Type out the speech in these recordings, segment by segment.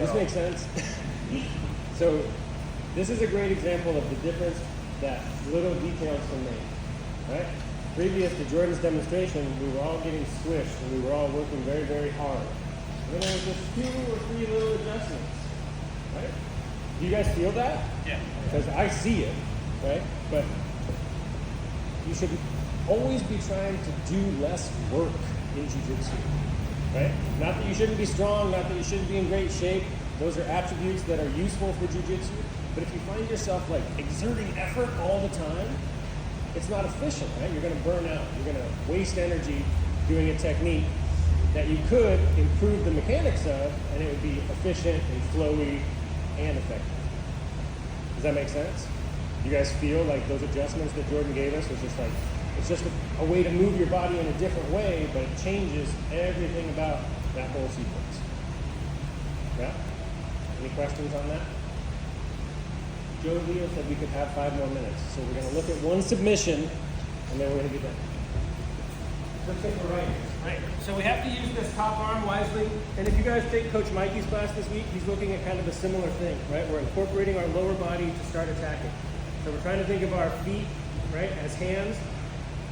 this make sense? So this is a great example of the difference that little details can make, right? Previous to Jordan's demonstration, we were all getting squished and we were all working very, very hard. And then there was just 2 or 3 little adjustments, right? Do you guys feel that? Yeah. Because I see it, right? But you should always be trying to do less work in jiu-jitsu, right? Not that you shouldn't be strong, not that you shouldn't be in great shape. Those are attributes that are useful for jiu-jitsu. But if you find yourself like exerting effort all the time, it's not efficient, right? You're going to burn out. You're going to waste energy doing a technique that you could improve the mechanics of, and it would be efficient and flowy and effective. Does that make sense? You guys feel like those adjustments that Jordan gave us was just like, it's just a way to move your body in a different way, but it changes everything about that whole sequence. Yeah? Any questions on that? Joe Leo said we could have 5 more minutes. So we're going to look at one submission, and then we're going to get done. Let's take the right. Right. So we have to use this top arm wisely. And if you guys take Coach Mikey's class this week, he's looking at kind of a similar thing, right? We're incorporating our lower body to start attacking. So we're trying to think of our feet, right, as hands.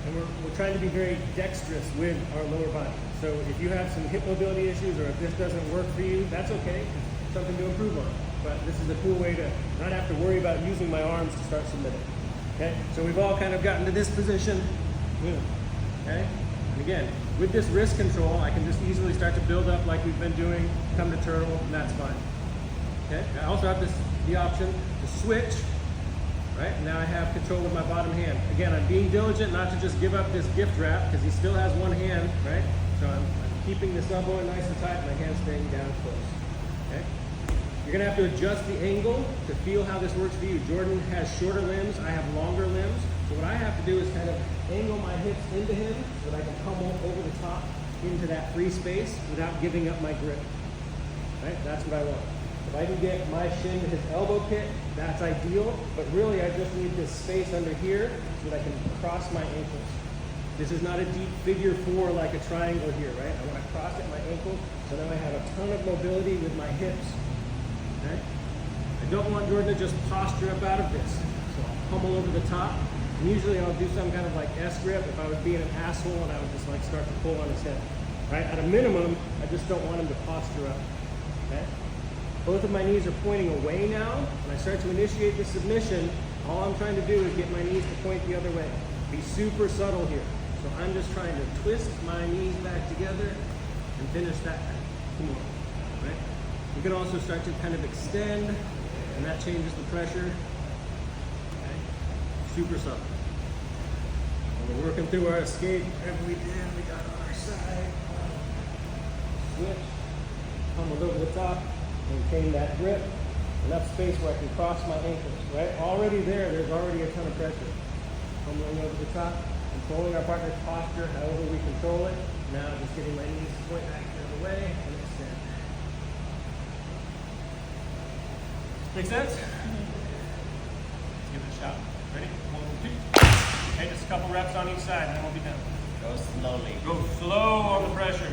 And we're trying to be very dexterous with our lower body. So if you have some hip mobility issues or if this doesn't work for you, that's okay. It's something to improve on. But this is a cool way to not have to worry about using my arms to start submitting. Okay? So we've all kind of gotten to this position. Okay? And again, with this wrist control, I can just easily start to build up like we've been doing, come to turtle, and that's fine. Okay? I also have the option to switch. Right? Now I have control with my bottom hand. Again, I'm being diligent not to just give up this gift wrap because he still has one hand, right? So I'm keeping this elbow nice and tight, my hand staying down close. Okay? You're gonna have to adjust the angle to feel how this works for you. Jordan has shorter limbs, I have longer limbs. So what I have to do is kind of angle my hips into him so that I can come over the top into that free space without giving up my grip. Right? That's what I want. If I can get my shin to his elbow pit, that's ideal, but really I just need this space under here so that I can cross my ankles. This is not a deep figure 4 like a triangle here, right? I want to cross at my ankles so now I have a ton of mobility with my hips. Okay? I don't want Jordan to just posture up out of this. So I'll pummel over the top, and usually I'll do some kind of like S grip if I was being an asshole and I would just like start to pull on his head. Right? At a minimum, I just don't want him to posture up. Okay? Both of my knees are pointing away now. When I start to initiate the submission, all I'm trying to do is get my knees to point the other way. Be super subtle here. So I'm just trying to twist my knees back together and finish that. Come on. Right? You can also start to kind of extend, and that changes the pressure. Okay? Super subtle. And we're working through our escape. Whatever we did, we got on our side. Switch. Pummel over the top. Maintain that grip, enough space where I can cross my ankles, right? Already there's already a ton of pressure. Pummeling over the top, controlling our partner's posture, however we control it. Now just getting my knees to point back the other way and extend. Make sense? Let's give it a shot. Ready? 1, 2. Okay, just a couple reps on each side and then we'll be done. Go slowly. Go slow on the pressure.